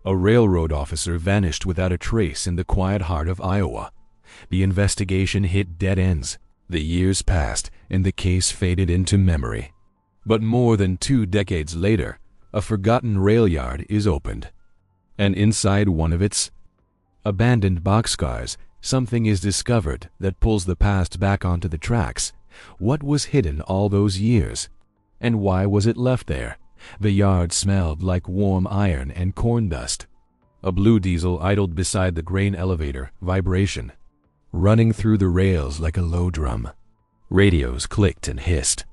A railroad officer vanished without a trace in the quiet heart of Iowa. The investigation hit dead ends. The years passed, and the case faded into memory. But more than 2 decades later, a forgotten rail yard is opened. And inside one of its abandoned boxcars, something is discovered that pulls the past back onto the tracks. What was hidden all those years? And why was it left there? The yard smelled like warm iron and corn dust. A blue diesel idled beside the grain elevator, vibration running through the rails like a low drum. Radios clicked and hissed.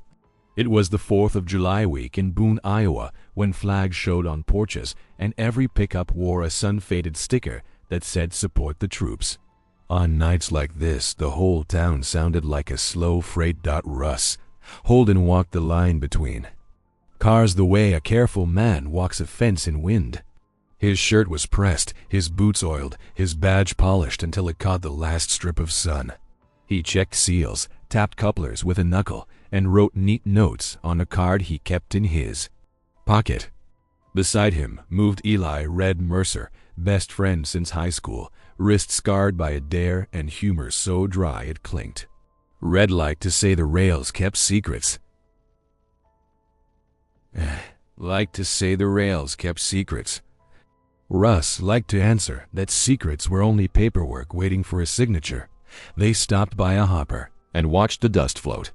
It was the 4th of July week in Boone, Iowa, when flags showed on porches and every pickup wore a sun-faded sticker that said "Support the troops." On nights like this, the whole town sounded like a slow freight. Russ Holden walked the line between cars the way a careful man walks a fence in wind. His shirt was pressed, his boots oiled, his badge polished until it caught the last strip of sun. He checked seals, tapped couplers with a knuckle, and wrote neat notes on a card he kept in his pocket. Beside him moved Eli Red Mercer, best friend since high school, wrist scarred by a dare and humor so dry it clinked. Red liked to say the rails kept secrets. Russ liked to answer that secrets were only paperwork waiting for a signature. They stopped by a hopper and watched the dust float.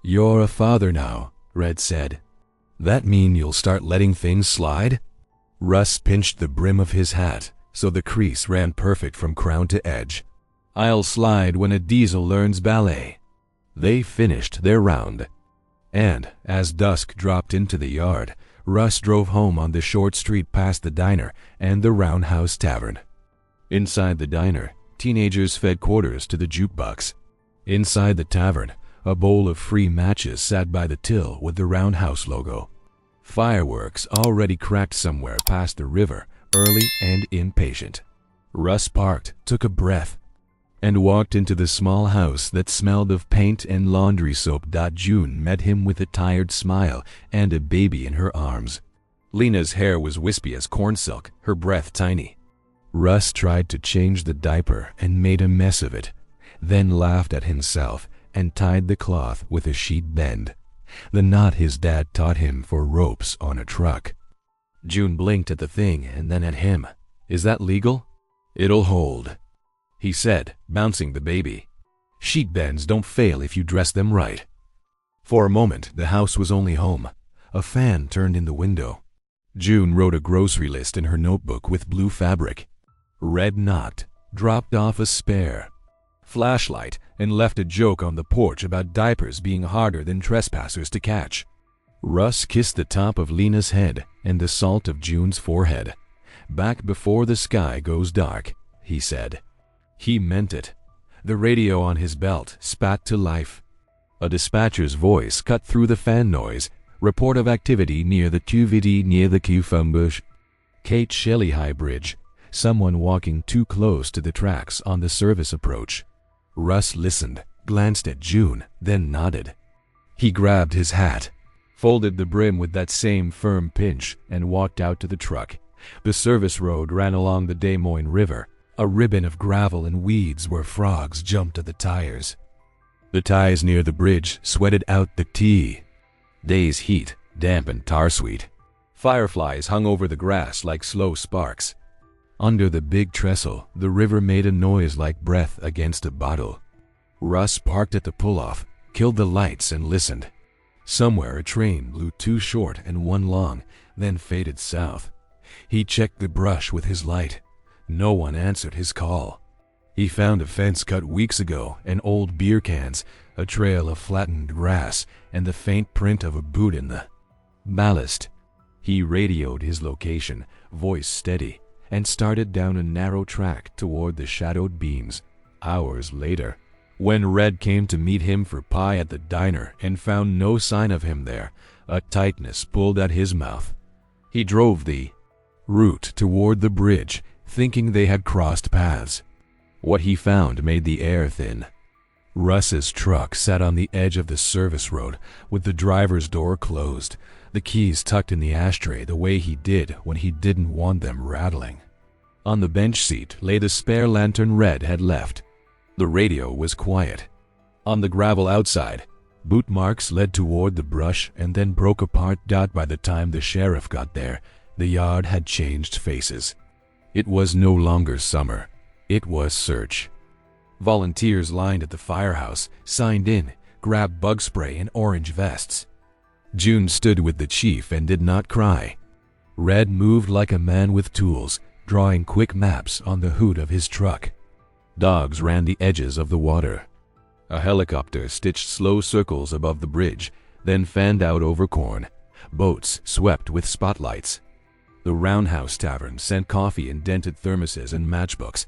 "You're a father now," Red said. "That mean you'll start letting things slide?" Russ pinched the brim of his hat so the crease ran perfect from crown to edge. "I'll slide when a diesel learns ballet." They finished their round. And as dusk dropped into the yard, Russ drove home on the short street past the diner and the Roundhouse Tavern. Inside the diner, teenagers fed quarters to the jukebox. Inside the tavern, a bowl of free matches sat by the till with the Roundhouse logo. Fireworks already cracked somewhere past the river, early and impatient. Russ parked, took a breath, and walked into the small house that smelled of paint and laundry soap. June met him with a tired smile and a baby in her arms. Lena's hair was wispy as corn silk, her breath tiny. Russ tried to change the diaper and made a mess of it, then laughed at himself and tied the cloth with a sheet bend, the knot his dad taught him for ropes on a truck. June blinked at the thing and then at him. "Is that legal?" "It'll hold," he said, bouncing the baby. "Sheet bends don't fail if you dress them right." For a moment, the house was only home. A fan turned in the window. June wrote a grocery list in her notebook with blue fabric. Red knocked, dropped off a spare flashlight, and left a joke on the porch about diapers being harder than trespassers to catch. Russ kissed the top of Lena's head and the salt of June's forehead. "Back before the sky goes dark," he said. He meant it. The radio on his belt spat to life. A dispatcher's voice cut through the fan noise. "Report of activity near the QVD near the Q-Fumbush. Kate Shelley High Bridge. Someone walking too close to the tracks on the service approach." Russ listened, glanced at June, then nodded. He grabbed his hat, folded the brim with that same firm pinch, and walked out to the truck. The service road ran along the Des Moines River, a ribbon of gravel and weeds where frogs jumped at the tires. The ties near the bridge sweated out the tea. Day's heat, damp and tar-sweet. Fireflies hung over the grass like slow sparks. Under the big trestle, the river made a noise like breath against a bottle. Russ parked at the pull-off, killed the lights, and listened. Somewhere a train blew 2 short and 1 long, then faded south. He checked the brush with his light. No one answered his call. He found a fence cut weeks ago and old beer cans, a trail of flattened grass, and the faint print of a boot in the ballast. He radioed his location, voice steady, and started down a narrow track toward the shadowed beams. Hours later, when Red came to meet him for pie at the diner and found no sign of him there, a tightness pulled at his mouth. He drove the route toward the bridge, thinking they had crossed paths. What he found made the air thin. Russ's truck sat on the edge of the service road with the driver's door closed. the keys tucked in the ashtray the way he did when he didn't want them rattling. On the bench seat lay the spare lantern Red had left. The radio was quiet. On the gravel outside, boot marks led toward the brush and then broke apart. By the time the sheriff got there, the yard had changed faces. It was no longer summer. It was search. Volunteers lined at the firehouse, signed in, grabbed bug spray and orange vests. June stood with the chief and did not cry. Red moved like a man with tools, drawing quick maps on the hood of his truck. Dogs ran the edges of the water. A helicopter stitched slow circles above the bridge, then fanned out over corn. Boats swept with spotlights. The Roundhouse Tavern sent coffee in dented thermoses and matchbooks.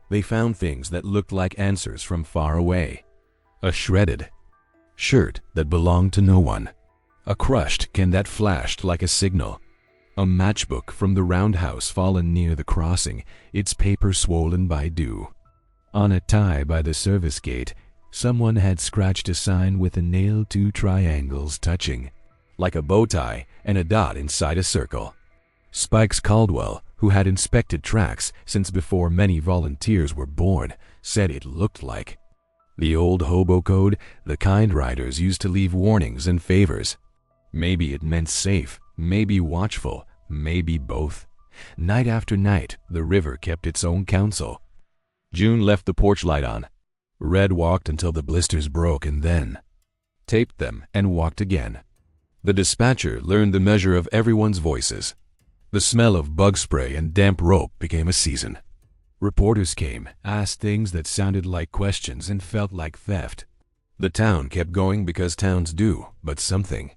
They found things that looked like answers from far away. A shredded shirt that belonged to no one. A crushed can that flashed like a signal. A matchbook from the roundhouse fallen near the crossing, its paper swollen by dew. On a tie by the service gate, someone had scratched a sign with a nail, 2 triangles touching, like a bow tie and a dot inside a circle. Spikes Caldwell, who had inspected tracks since before many volunteers were born, said it looked like the old hobo code, the kind riders used to leave warnings and favors. Maybe it meant safe, maybe watchful, maybe both. Night after night, the river kept its own counsel. June left the porch light on. Red walked until the blisters broke and then taped them and walked again. The dispatcher learned the measure of everyone's voices. The smell of bug spray and damp rope became a season. Reporters came, asked things that sounded like questions and felt like theft. The town kept going because towns do, but something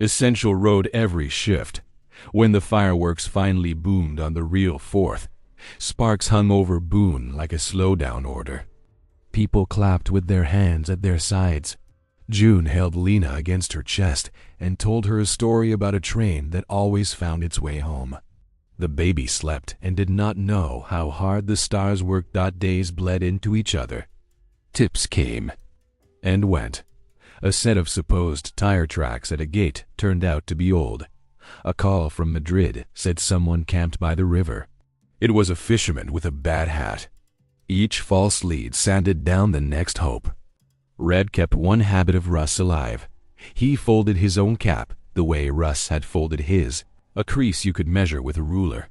essential rode every shift. When the fireworks finally boomed on the real 4th, sparks hung over Boone like a slowdown order. People clapped with their hands at their sides. June held Lena against her chest and told her a story about a train that always found its way home. The baby slept and did not know how hard the stars worked. Days bled into each other. Tips came and went. A set of supposed tire tracks at a gate turned out to be old. A call from Madrid said someone camped by the river. It was a fisherman with a bad hat. Each false lead sanded down the next hope. Red kept one habit of Russ alive. He folded his own cap the way Russ had folded his, a crease you could measure with a ruler.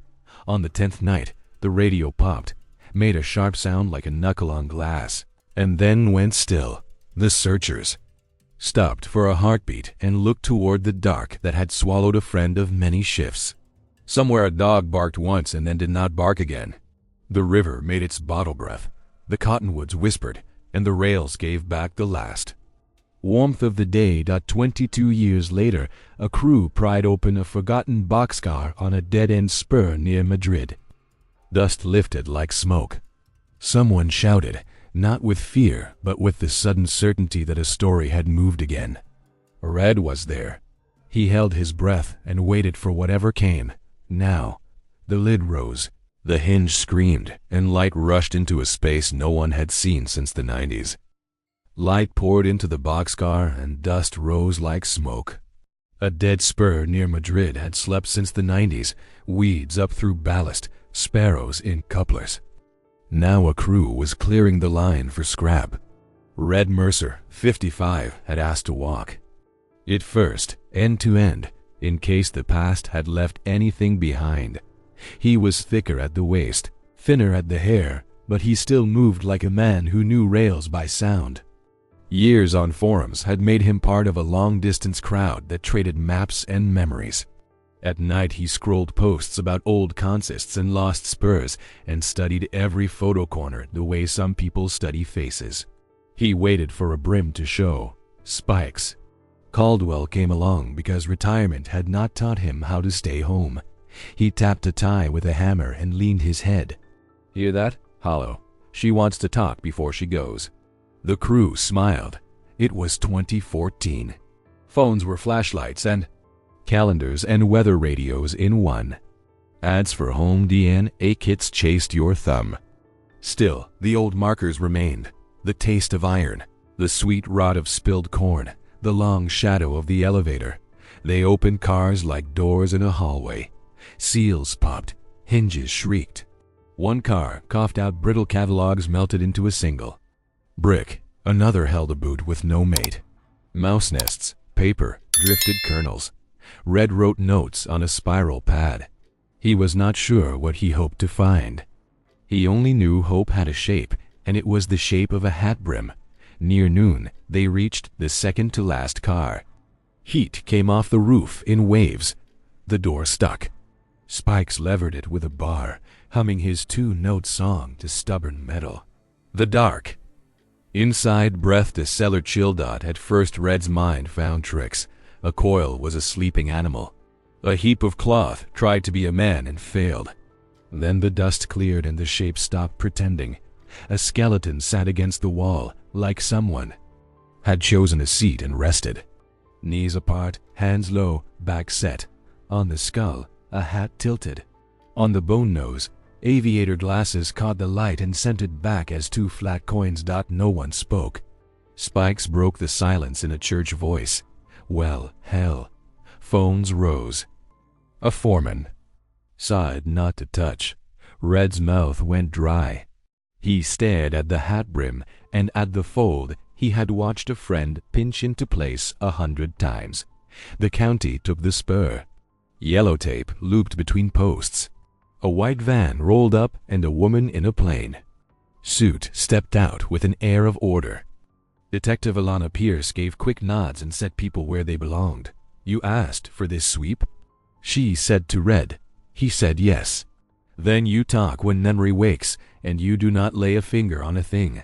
On the 10th night, the radio popped, made a sharp sound like a knuckle on glass, and then went still. The searchers stopped for a heartbeat and looked toward the dark that had swallowed a friend of many shifts. Somewhere a dog barked once and then did not bark again. The river made its bottle breath. The cottonwoods whispered, and the rails gave back the last warmth of the day. 22 years later, a crew pried open a forgotten boxcar on a dead-end spur near Madrid. Dust lifted like smoke. Someone shouted, not with fear, but with the sudden certainty that a story had moved again. Red was there. He held his breath and waited for whatever came. Now, the lid rose. The hinge screamed, and light rushed into a space no one had seen since the 90s. Light poured into the boxcar, and dust rose like smoke. A dead spur near Madrid had slept since the 90s, weeds up through ballast, sparrows in couplers. Now a crew was clearing the line for scrap. Red Mercer, 55, had asked to walk it first, end to end, in case the past had left anything behind. He was thicker at the waist, thinner at the hair, but he still moved like a man who knew rails by sound. Years on forums had made him part of a long-distance crowd that traded maps and memories. At night he scrolled posts about old consists and lost spurs and studied every photo corner the way some people study faces. He waited for a brim to show. Spikes. Caldwell came along because retirement had not taught him how to stay home. He tapped a tie with a hammer and leaned his head. Hear that? Hollow. She wants to talk before she goes. The crew smiled. It was 2014. Phones were flashlights and calendars and weather radios in one. Ads for home DNA kits chased your thumb. Still, the old markers remained. The taste of iron, the sweet rot of spilled corn, the long shadow of the elevator. They opened cars like doors in a hallway. Seals popped, hinges shrieked. One car coughed out brittle catalogs melted into a single. Brick, another held a boot with no mate. Mouse nests, paper, drifted kernels. Red wrote notes on a spiral pad. He was not sure what he hoped to find. He only knew hope had a shape, and it was the shape of a hat brim. Near noon, they reached the second-to-last car. Heat came off the roof in waves. The door stuck. Spikes levered it with a bar, humming his two-note song to stubborn metal. The dark. Inside breathed a cellar chill dot. At first Red's mind found tricks. A coil was a sleeping animal. A heap of cloth tried to be a man and failed. Then the dust cleared and the shape stopped pretending. A skeleton sat against the wall, like someone had chosen a seat and rested. Knees apart, hands low, back set. On the skull, a hat tilted. On the bone nose, aviator glasses caught the light and sent it back as two flat coins. No one spoke. Spikes broke the silence in a church voice. Well, hell. Phones rose. A foreman sighed not to touch. Red's mouth went dry. He stared at the hat brim and at the fold he had watched a friend pinch into place 100 times. The county took the spur. Yellow tape looped between posts. A white van rolled up and a woman in a plain suit stepped out with an air of order. Detective Alana Pierce gave quick nods and set people where they belonged. "You asked for this sweep?" she said to Red. He said yes. "Then you talk when memory wakes, and you do not lay a finger on a thing."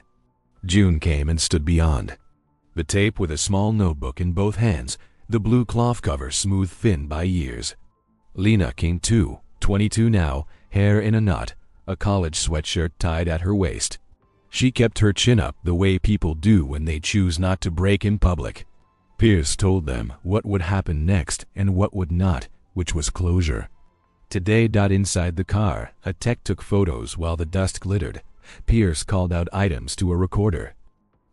June came and stood beyond. The tape with a small notebook in both hands, the blue cloth cover smooth thin by years. Lena came too, 22 now, hair in a knot, a college sweatshirt tied at her waist. She kept her chin up the way people do when they choose not to break in public. Pierce told them what would happen next and what would not, which was closure. Today. Inside the car, a tech took photos while the dust glittered. Pierce called out items to a recorder.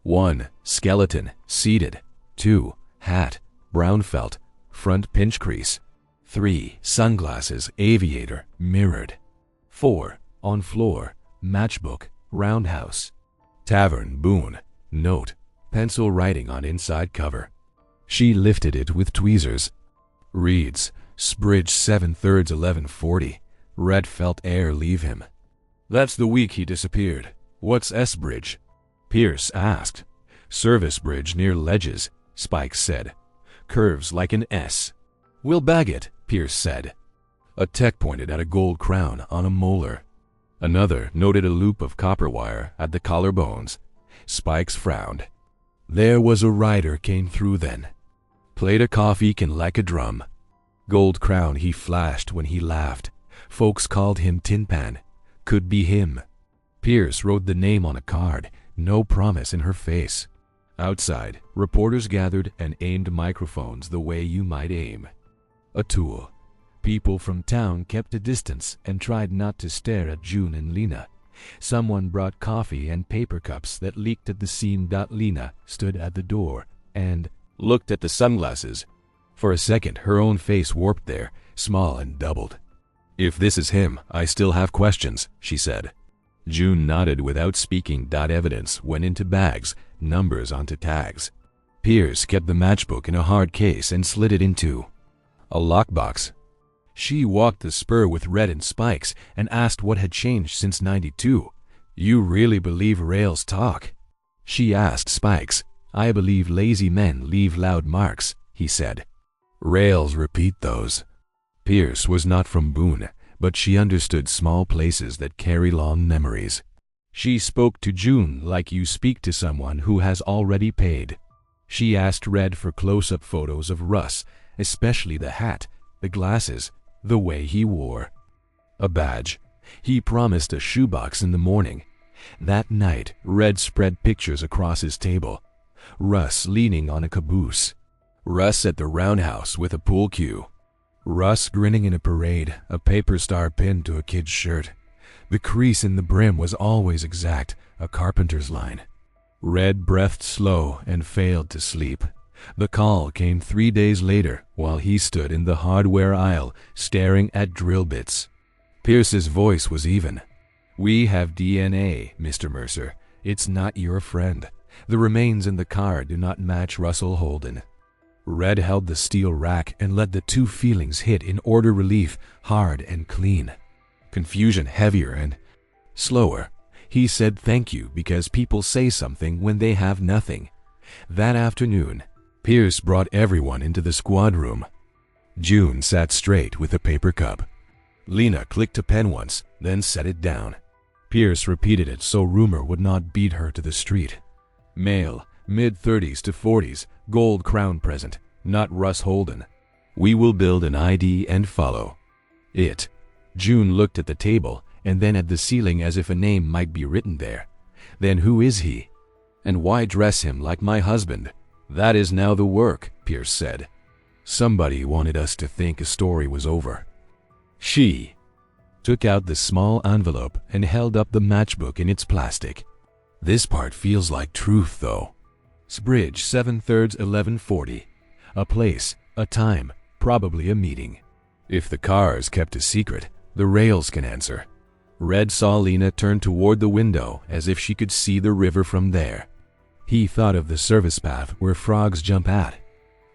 1. Skeleton, seated. 2. Hat, brown felt, front pinch crease. 3. Sunglasses, aviator, mirrored. 4. On floor, matchbook, roundhouse. Tavern, Boone, note, pencil writing on inside cover. She lifted it with tweezers. Reads, Spridge 7/3 1140. Red felt air leave him. "That's the week he disappeared. What's S-Bridge?" Pierce asked. "Service bridge near ledges," Spikes said. "Curves like an S." "We'll bag it," Pierce said. A tech pointed at a gold crown on a molar. Another noted a loop of copper wire at the collarbones. Spikes frowned. There was a rider came through then. Played a coffee can like a drum. Gold crown he flashed when he laughed. Folks called him Tin Pan. Could be him. Pierce wrote the name on a card, no promise in her face. Outside, reporters gathered and aimed microphones the way you might aim a tool. People from town kept a distance and tried not to stare at June and Lena. Someone brought coffee and paper cups that leaked at the seam. Lena stood at the door and looked at the sunglasses. For a second, her own face warped there, small and doubled. "If this is him, I still have questions," she said. June nodded without speaking. Evidence went into bags, numbers onto tags. Pierce kept the matchbook in a hard case and slid it into a lockbox. She walked the spur with Red and Spikes and asked what had changed since '92. "You really believe rails talk?" she asked Spikes. "I believe lazy men leave loud marks," he said. "Rails repeat those." Pierce was not from Boone, but she understood small places that carry long memories. She spoke to June like you speak to someone who has already paid. She asked Red for close-up photos of Russ, especially the hat, the glasses, the way he wore. A badge. He promised a shoebox in the morning. That night, Red spread pictures across his table. Russ leaning on a caboose. Russ at the roundhouse with a pool cue. Russ grinning in a parade, a paper star pinned to a kid's shirt. The crease in the brim was always exact, a carpenter's line. Red breathed slow and failed to sleep. The call came 3 days later while he stood in the hardware aisle staring at drill bits. Pierce's voice was even. "We have DNA, Mr. Mercer. It's not your friend. The remains in the car do not match Russell Holden." Red held the steel rack and let the two feelings hit in order relief, hard and clean. Confusion heavier and slower. He said thank you because people say something when they have nothing. That afternoon, Pierce brought everyone into the squad room. June sat straight with a paper cup. Lena clicked a pen once, then set it down. Pierce repeated it so rumor would not beat her to the street. Male, mid-30s to 40s, gold crown present, not Russ Holden. We will build an ID and follow it. June looked at the table and then at the ceiling as if a name might be written there. Then who is he? And why dress him like my husband? That is now the work, Pierce said. Somebody wanted us to think a story was over. She took out the small envelope and held up the matchbook in its plastic. This part feels like truth, though. Sbridge 7/3 1140. A place, a time, probably a meeting. If the car's kept a secret, the rails can answer. Red saw Lena turn toward the window as if she could see the river from there. He thought of the service path where frogs jump at.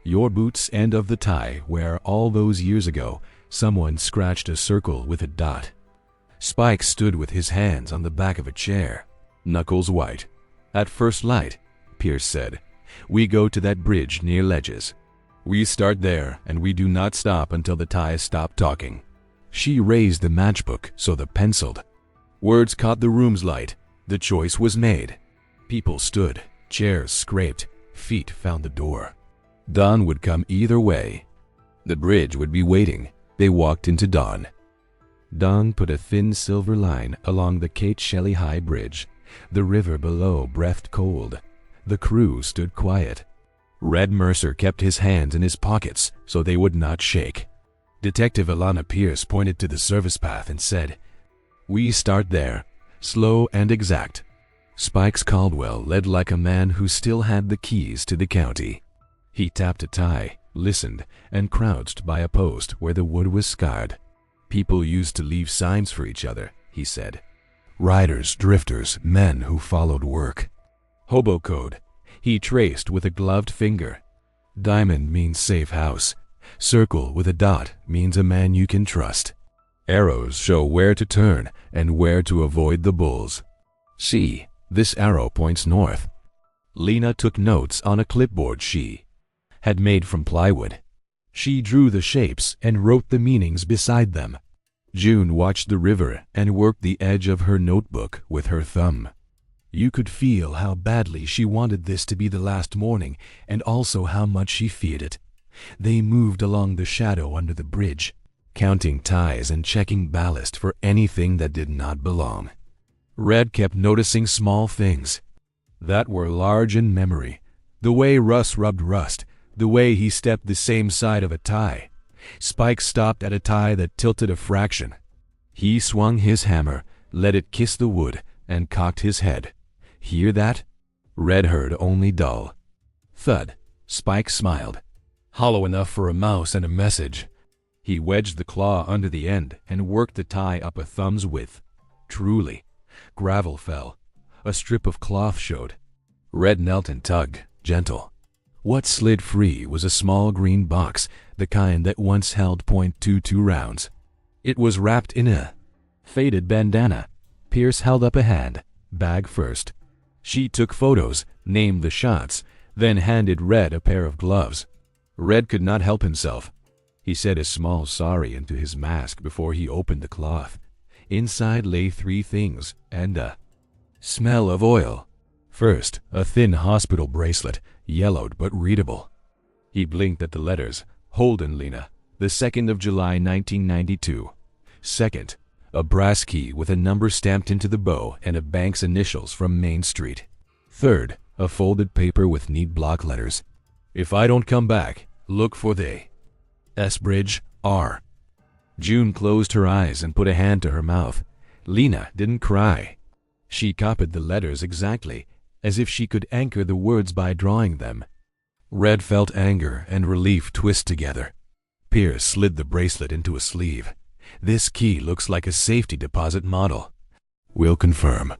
Your boots and of the tie where all those years ago someone scratched a circle with a dot. Spike stood with his hands on the back of a chair, knuckles white. At first light, Pierce said, we go to that bridge near Ledges. We start there and we do not stop until the ties stop talking. She raised the matchbook so the penciled words caught the room's light. The choice was made. People stood, chairs scraped, feet found the door. Dawn would come either way. The bridge would be waiting. They walked into dawn. Dawn put a thin silver line along the Kate Shelley High Bridge. The river below breathed cold. The crew stood quiet. Red Mercer kept his hands in his pockets so they would not shake. Detective Alana Pierce pointed to the service path and said, we start there, slow and exact. Spikes Caldwell led like a man who still had the keys to the county. He tapped a tie, listened, and crouched by a post where the wood was scarred. People used to leave signs for each other, he said. Riders, drifters, men who followed work. Hobo code, he traced with a gloved finger. Diamond means safe house. Circle with a dot means a man you can trust. Arrows show where to turn and where to avoid the bulls. See, this arrow points north. Lena took notes on a clipboard she had made from plywood. She drew the shapes and wrote the meanings beside them. June watched the river and worked the edge of her notebook with her thumb. You could feel how badly she wanted this to be the last morning and also how much she feared it. They moved along the shadow under the bridge, counting ties and checking ballast for anything that did not belong. Red kept noticing small things that were large in memory. The way Russ rubbed rust, the way he stepped the same side of a tie. Spike stopped at a tie that tilted a fraction. He swung his hammer, let it kiss the wood, and cocked his head. Hear that? Red heard only dull thud. Spike smiled. Hollow enough for a mouse and a message. He wedged the claw under the end and worked the tie up a thumb's width. Truly. Gravel fell. A strip of cloth showed. Red knelt and tugged, gentle. What slid free was a small green box, the kind that once held .22 rounds. It was wrapped in a faded bandana. Pierce held up a hand, bag first. She took photos, named the shots, then handed Red a pair of gloves. Red could not help himself. He said a small sorry into his mask before he opened the cloth. Inside lay 3 things and a smell of oil. First, a thin hospital bracelet, yellowed but readable. He blinked at the letters. Holden, Lena, the 2nd of July, 1992. Second, a brass key with a number stamped into the bow and a bank's initials from Main Street. Third, a folded paper with neat block letters. If I don't come back, look for the S Bridge, R. June closed her eyes and put a hand to her mouth. Lena didn't cry. She copied the letters exactly, as if she could anchor the words by drawing them. Red felt anger and relief twist together. Pierce slid the bracelet into a sleeve. This key looks like a safety deposit model. We'll confirm.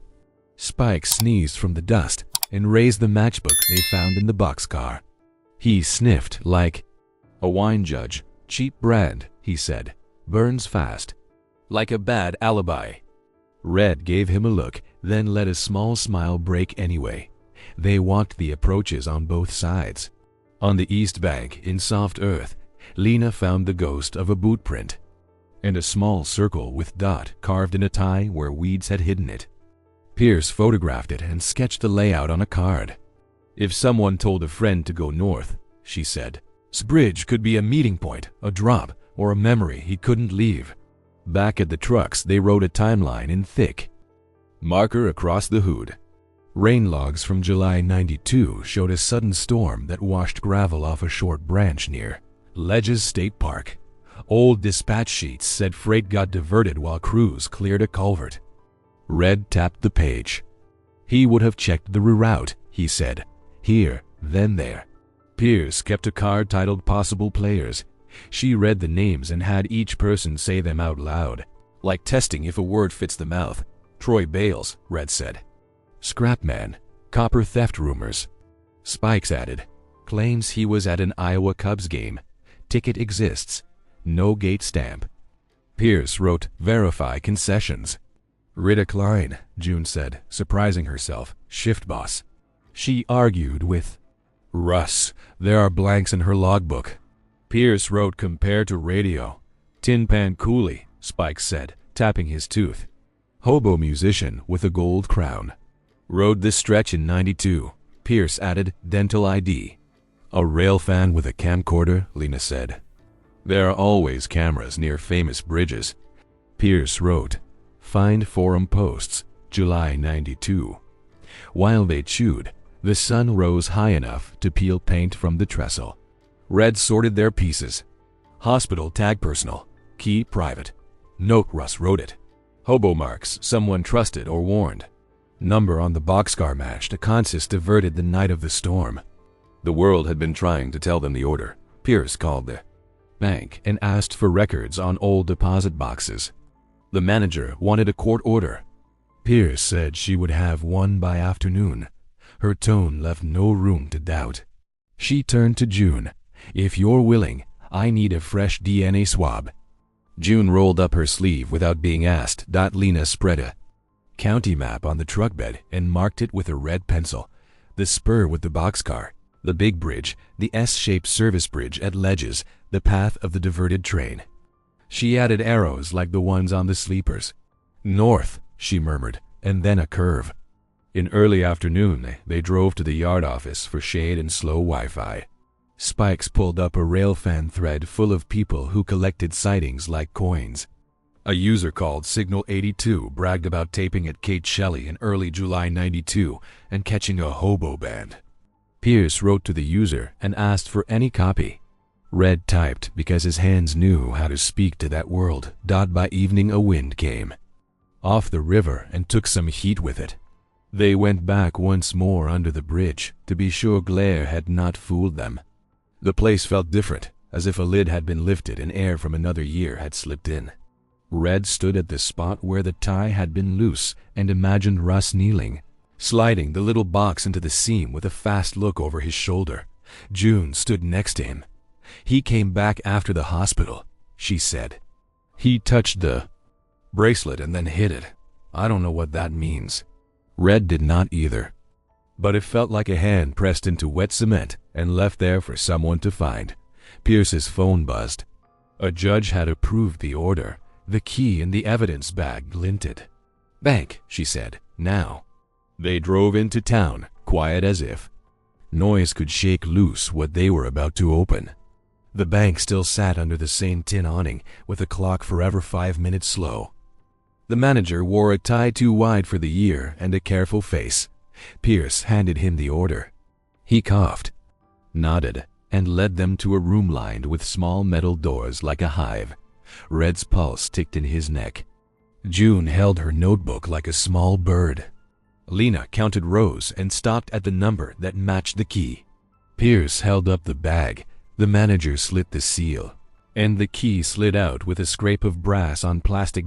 Spike sneezed from the dust and raised the matchbook they found in the boxcar. He sniffed like a wine judge. Cheap brand, he said. Burns fast. Like a bad alibi. Red gave him a look, then let a small smile break anyway. They walked the approaches on both sides. On the east bank, in soft earth, Lena found the ghost of a boot print and a small circle with dot carved in a tie where weeds had hidden it. Pierce photographed it and sketched the layout on a card. If someone told a friend to go north, she said, Sbridge could be a meeting point, a drop, or a memory he couldn't leave. Back at the trucks, they wrote a timeline in thick marker across the hood. Rain logs from July '92 showed a sudden storm that washed gravel off a short branch near Ledges State Park. Old dispatch sheets said freight got diverted while crews cleared a culvert. Red tapped the page. He would have checked the reroute, he said. Here, then there. Pierce kept a card titled Possible Players. She read the names and had each person say them out loud, like testing if a word fits the mouth. Troy Bales, Red said. Scrapman, copper theft rumors. Spikes added, claims he was at an Iowa Cubs game. Ticket exists. No gate stamp. Pierce wrote, verify concessions. Rita Klein, June said, surprising herself, shift boss. She argued with Russ. There are blanks in her logbook. Pierce wrote compare to radio. Tin Pan Coolie, Spike said, tapping his tooth. Hobo musician with a gold crown. Rode this stretch in '92. Pierce added dental ID. A rail fan with a camcorder, Lena said. There are always cameras near famous bridges. Pierce wrote, find forum posts, July '92. While they chewed, the sun rose high enough to peel paint from the trestle. Red sorted their pieces. Hospital tag personal. Key private. Note Russ wrote it. Hobo marks someone trusted or warned. Number on the boxcar matched a consist diverted the night of the storm. The world had been trying to tell them the order. Pierce called the bank and asked for records on old deposit boxes. The manager wanted a court order. Pierce said she would have one by afternoon. Her tone left no room to doubt. She turned to June. If you're willing, I need a fresh DNA swab. June rolled up her sleeve without being asked. Lena spread a county map on the truck bed and marked it with a red pencil. The spur with the boxcar, the big bridge, the S-shaped service bridge at Ledges, the path of the diverted train. She added arrows like the ones on the sleepers. North, she murmured, and then a curve. In early afternoon, they drove to the yard office for shade and slow Wi-Fi. Spikes pulled up a railfan thread full of people who collected sightings like coins. A user called Signal 82 bragged about taping at Kate Shelley in early July '92 and catching a hobo band. Pierce wrote to the user and asked for any copy. Red typed because his hands knew how to speak to that world. By evening a wind came off the river and took some heat with it. They went back once more under the bridge to be sure glare had not fooled them. The place felt different, as if a lid had been lifted and air from another year had slipped in. Red stood at the spot where the tie had been loose and imagined Russ kneeling, sliding the little box into the seam with a fast look over his shoulder. June stood next to him. He came back after the hospital, she said. He touched the bracelet and then hid it. I don't know what that means. Red did not either. But it felt like a hand pressed into wet cement and left there for someone to find. Pierce's phone buzzed. A judge had approved the order. The key in the evidence bag glinted. Bank, she said, now. They drove into town, quiet as if noise could shake loose what they were about to open. The bank still sat under the same tin awning, with a clock forever 5 minutes slow. The manager wore a tie too wide for the year and a careful face. Pierce handed him the order. He coughed, nodded, and led them to a room lined with small metal doors like a hive. Red's pulse ticked in his neck. June held her notebook like a small bird. Lena counted rows and stopped at the number that matched the key. Pierce held up the bag. The manager slit the seal, and the key slid out with a scrape of brass on plastic.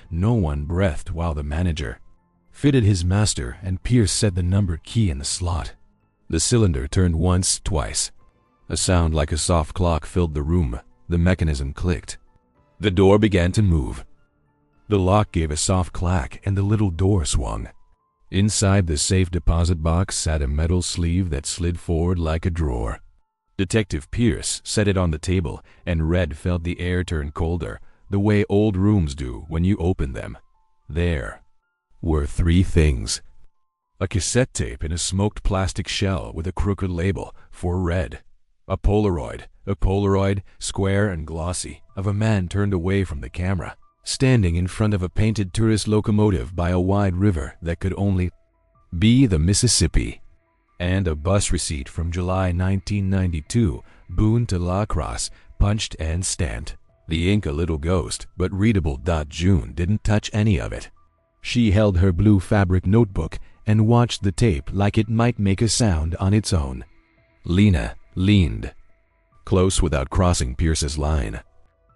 No one breathed while the manager fitted his master, and Pierce set the numbered key in the slot. The cylinder turned once, twice. A sound like a soft clock filled the room. The mechanism clicked. The door began to move. The lock gave a soft clack, and the little door swung. Inside the safe deposit box sat a metal sleeve that slid forward like a drawer. Detective Pierce set it on the table, and Red felt the air turn colder, the way old rooms do when you open them. There were 3 things. A cassette tape in a smoked plastic shell with a crooked label for Red. A Polaroid, square and glossy, of a man turned away from the camera, standing in front of a painted tourist locomotive by a wide river that could only be the Mississippi. And a bus receipt from July 1992, Boone to La Crosse, punched and stamped. The ink a little ghost, but readable. June didn't touch any of it. She held her blue fabric notebook and watched the tape like it might make a sound on its own. Lena leaned close without crossing Pierce's line.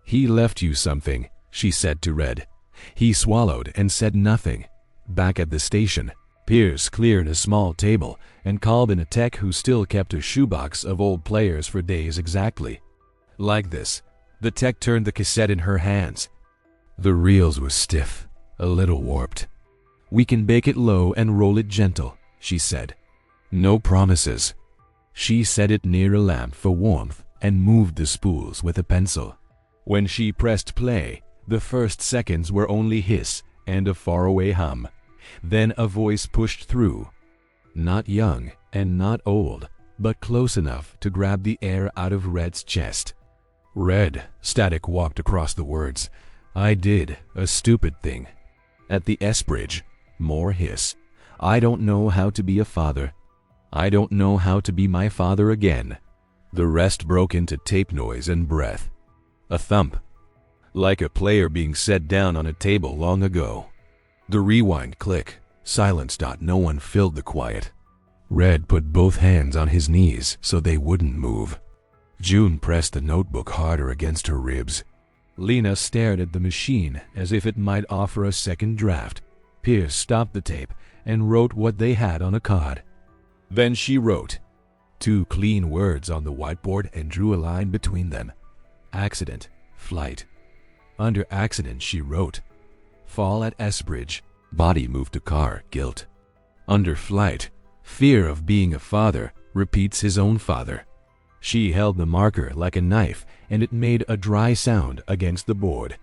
"He left you something," she said to Red. He swallowed and said nothing. Back at the station, Pierce cleared a small table and called in a tech who still kept a shoebox of old players for days exactly like this. The tech turned the cassette in her hands. The reels were stiff, a little warped. "We can bake it low and roll it gentle," she said. "No promises." She set it near a lamp for warmth and moved the spools with a pencil. When she pressed play, the first seconds were only hiss and a faraway hum. Then a voice pushed through. Not young and not old, but close enough to grab the air out of Red's chest. "Red," static walked across the words. "I did a stupid thing." At the S-bridge, more hiss. "I don't know how to be a father. I don't know how to be my father again." The rest broke into tape noise and breath. A thump, like a player being set down on a table long ago. The rewind click. Silence. No one filled the quiet. Red put both hands on his knees so they wouldn't move. June pressed the notebook harder against her ribs. Lena stared at the machine as if it might offer a second draft. Pierce stopped the tape and wrote what they had on a card. Then she wrote 2 clean words on the whiteboard and drew a line between them. Accident, flight. Under accident she wrote fall at S-bridge, body moved to car, guilt. Under flight, fear of being a father, repeats his own father. She held the marker like a knife and it made a dry sound against the board.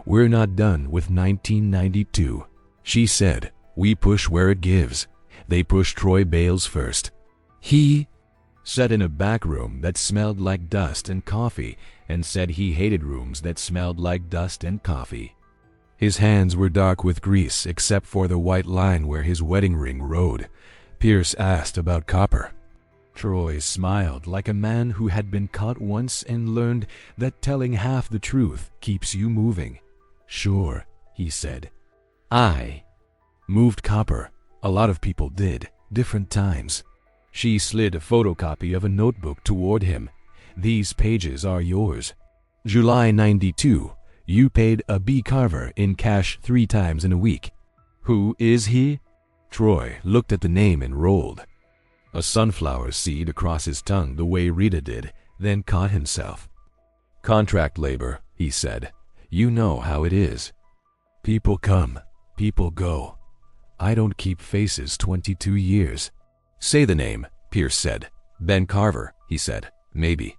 "We're not done with 1992. She said, "We push where it gives." They pushed Troy Bales first. He sat in a back room that smelled like dust and coffee and said he hated rooms that smelled like dust and coffee. His hands were dark with grease except for the white line where his wedding ring rode. Pierce asked about copper. Troy smiled like a man who had been caught once and learned that telling half the truth keeps you moving. "Sure," he said. "I moved copper. A lot of people did, different times." She slid a photocopy of a notebook toward him. "These pages are yours. July 92. You paid a B. Carver in cash 3 times in a week." "Who is he?" Troy looked at the name and rolled a sunflower seed across his tongue the way Rita did, then caught himself. "Contract labor," he said. "You know how it is. People come, people go. I don't keep faces 22 years. "Say the name," Pierce said. "Ben Carver," he said. "Maybe."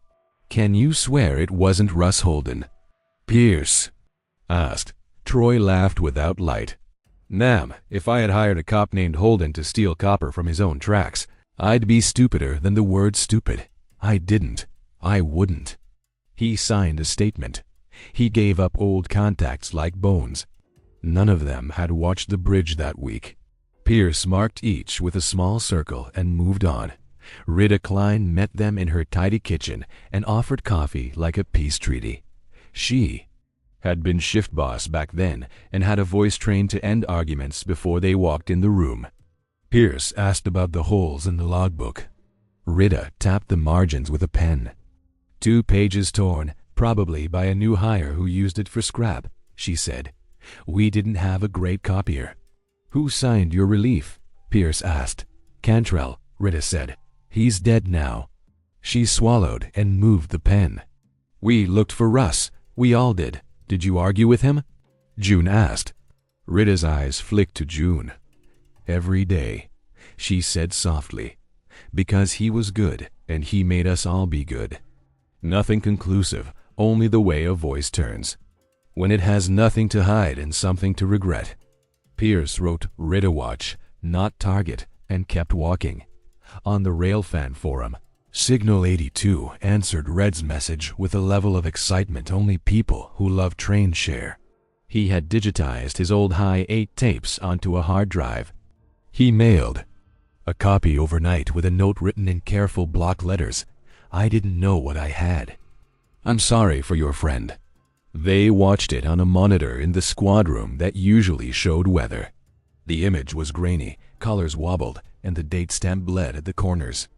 "Can you swear it wasn't Russ Holden?" Pierce asked. Troy laughed without light. "Nam, if I had hired a cop named Holden to steal copper from his own tracks, I'd be stupider than the word stupid. I didn't. I wouldn't." He signed a statement. He gave up old contacts like bones. None of them had watched the bridge that week. Pierce marked each with a small circle and moved on. Rita Klein met them in her tidy kitchen and offered coffee like a peace treaty. She had been shift boss back then and had a voice trained to end arguments before they walked in the room. Pierce asked about the holes in the logbook. Rita tapped the margins with a pen. 2 pages torn, probably by a new hire who used it for scrap, she said. We didn't have a great copier. Who signed your relief? Pierce asked. Cantrell, Rita said. He's dead now. She swallowed and moved the pen. We looked for Russ. We all did. Did you argue with him? June asked. Rita's eyes flicked to June. Every day, she said softly, because he was good and he made us all be good. Nothing conclusive, only the way a voice turns. When it has nothing to hide and something to regret. Pierce wrote Rita Watch, not Target, and kept walking. On the Railfan forum, Signal 82 answered Red's message with a level of excitement only people who love trains share. He had digitized his old high 8 tapes onto a hard drive. He mailed a copy overnight with a note written in careful block letters. I didn't know what I had. I'm sorry for your friend. They watched it on a monitor in the squad room that usually showed weather. The image was grainy, colors wobbled, and the date stamp bled at the corners.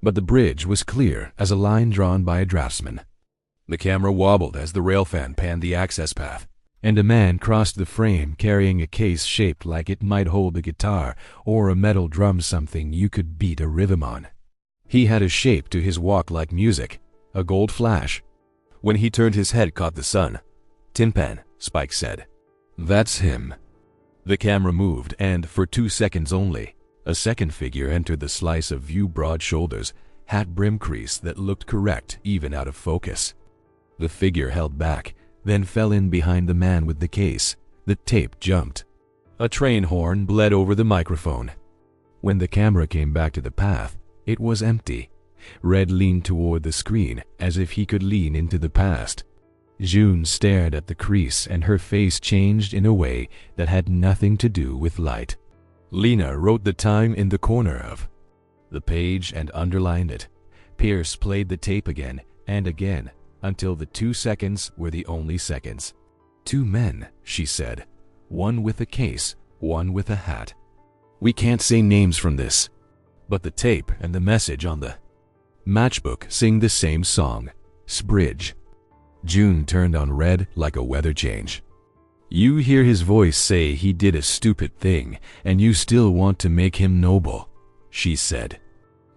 But the bridge was clear as a line drawn by a draftsman. The camera wobbled as the railfan panned the access path, and a man crossed the frame carrying a case shaped like it might hold a guitar or a metal drum, something you could beat a rhythm on. He had a shape to his walk like music, a gold flash. When he turned his head caught the sun. Tin Pan, Spike said. That's him. The camera moved and, for 2 seconds only, a second figure entered the slice of view, broad shoulders, hat brim crease that looked correct even out of focus. The figure held back, then fell in behind the man with the case. The tape jumped. A train horn bled over the microphone. When the camera came back to the path, it was empty. Red leaned toward the screen as if he could lean into the past. June stared at the crease and her face changed in a way that had nothing to do with light. Lena wrote the time in the corner of the page and underlined it. Pierce played the tape again and again until the 2 seconds were the only seconds. 2 men, she said. One with a case, one with a hat. We can't say names from this, but the tape and the message on the matchbook sing the same song, Sbridge. June turned on Red like a weather change. You hear his voice say he did a stupid thing, and you still want to make him noble, she said.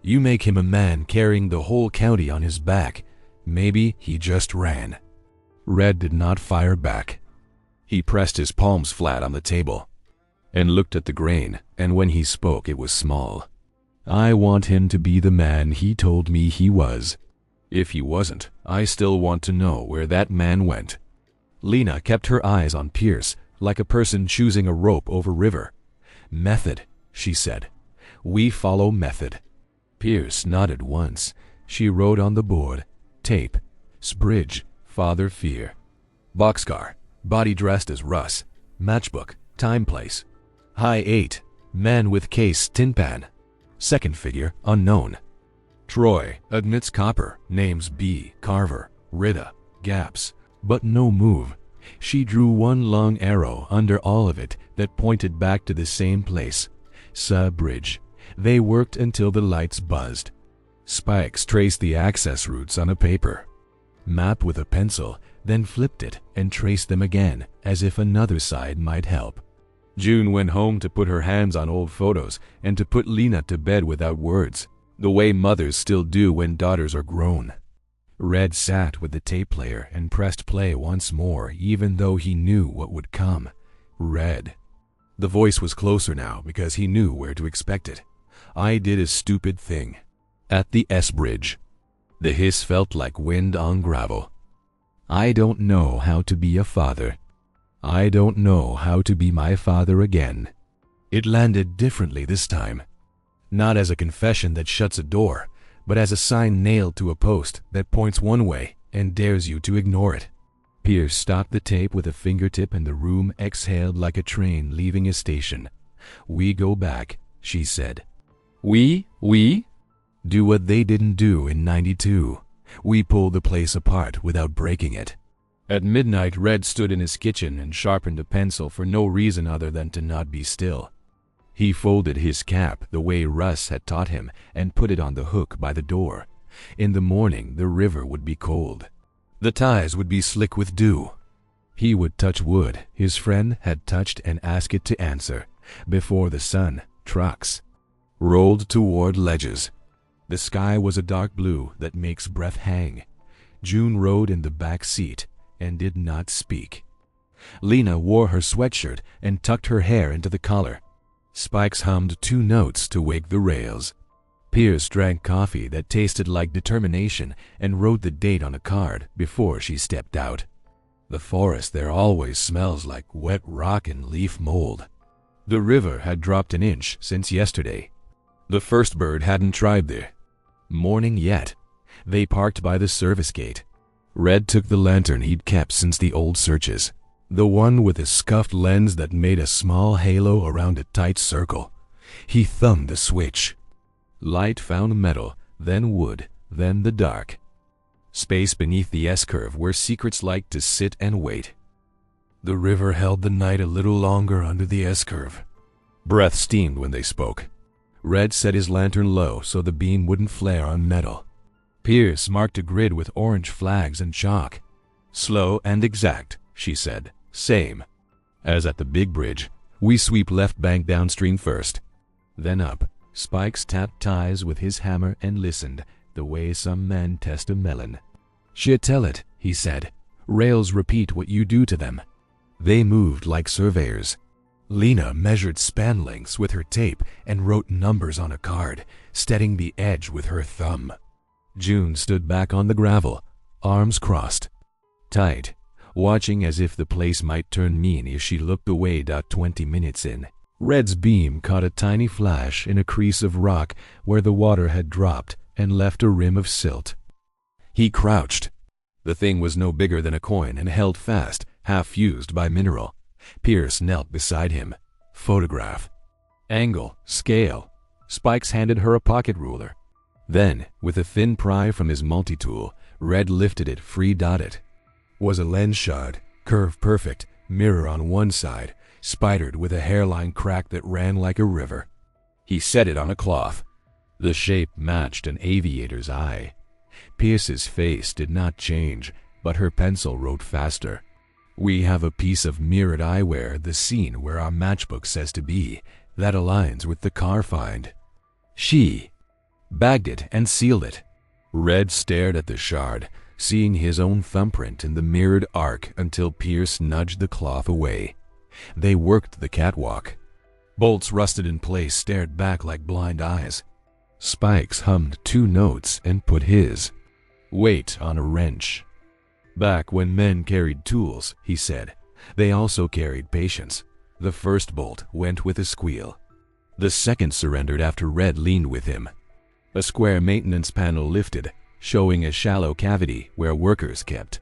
You make him a man carrying the whole county on his back. Maybe he just ran. Red did not fire back. He pressed his palms flat on the table and looked at the grain, and when he spoke it was small. I want him to be the man he told me he was. If he wasn't, I still want to know where that man went. Lena kept her eyes on Pierce, like a person choosing a rope over river. Method, she said. We follow method. Pierce nodded once. She wrote on the board, tape, Sbridge, Father Fear. Boxcar, body dressed as Russ. Matchbook, time place. High 8, man with case, Tin Pan. Second figure, unknown. Troy admits copper, names B, Carver, Rita, gaps, but no move. She drew one long arrow under all of it that pointed back to the same place. Bridge. They worked until the lights buzzed. Spikes traced the access routes on a paper. Mapped with a pencil, then flipped it and traced them again, as if another side might help. June went home to put her hands on old photos and to put Lena to bed without words, the way mothers still do when daughters are grown. Red sat with the tape player and pressed play once more, even though he knew what would come. Red. The voice was closer now because he knew where to expect it. I did a stupid thing. At the S-Bridge. The hiss felt like wind on gravel. I don't know how to be a father. I don't know how to be my father again. It landed differently this time. Not as a confession that shuts a door, but as a sign nailed to a post that points one way and dares you to ignore it. Pierce stopped the tape with a fingertip and the room exhaled like a train leaving a station. We go back, she said. We? Do what they didn't do in '92. We pull the place apart without breaking it. At midnight, Red stood in his kitchen and sharpened a pencil for no reason other than to not be still. He folded his cap the way Russ had taught him and put it on the hook by the door. In the morning, the river would be cold. The ties would be slick with dew. He would touch wood his friend had touched and ask it to answer before the sun, trucks, rolled toward ledges. The sky was a dark blue that makes breath hang. June rode in the back seat and did not speak. Lena wore her sweatshirt and tucked her hair into the collar. Spikes hummed 2 notes to wake the rails. Pierce drank coffee that tasted like determination and wrote the date on a card before she stepped out. The forest there always smells like wet rock and leaf mold. The river had dropped an inch since yesterday. The first bird hadn't tried there. Morning yet. They parked by the service gate. Red took the lantern he'd kept since the old searches, the one with a scuffed lens that made a small halo around a tight circle. He thumbed the switch. Light found metal, then wood, then the dark. Space beneath the S-curve where secrets like to sit and wait. The river held the night a little longer under the S-curve. Breath steamed when they spoke. Red set his lantern low so the beam wouldn't flare on metal. Pierce marked a grid with orange flags and chalk. Slow and exact, she said. Same. As at the big bridge, we sweep left bank downstream first. Then up. Spikes tapped ties with his hammer and listened, the way some men test a melon. "Shit, tell it," he said. "Rails repeat what you do to them." They moved like surveyors. Lena measured span lengths with her tape and wrote numbers on a card, steadying the edge with her thumb. June stood back on the gravel, arms crossed, tight, watching as if the place might turn mean if she looked away. 20 minutes in, Red's beam caught a tiny flash in a crease of rock where the water had dropped and left a rim of silt. He crouched. The thing was no bigger than a coin and held fast, half fused by mineral. Pierce knelt beside him. Photograph. Angle. Scale. Spikes handed her a pocket ruler. Then, with a thin pry from his multi-tool, Red lifted it free-dotted. Was a lens shard, curve perfect, mirror on one side, spidered with a hairline crack that ran like a river. He set it on a cloth. The shape matched an aviator's eye. Pierce's face did not change, but her pencil wrote faster. "We have a piece of mirrored eyewear, the scene where our matchbook says to be, that aligns with the car find." She bagged it and sealed it. Red stared at the shard, seeing his own thumbprint in the mirrored arc until Pierce nudged the cloth away. They worked the catwalk. Bolts rusted in place stared back like blind eyes. Spikes hummed 2 notes and put his weight on a wrench. "Back when men carried tools," he said, "they also carried patience." The first bolt went with a squeal. The second surrendered after Red leaned with him. A square maintenance panel lifted, showing a shallow cavity where workers kept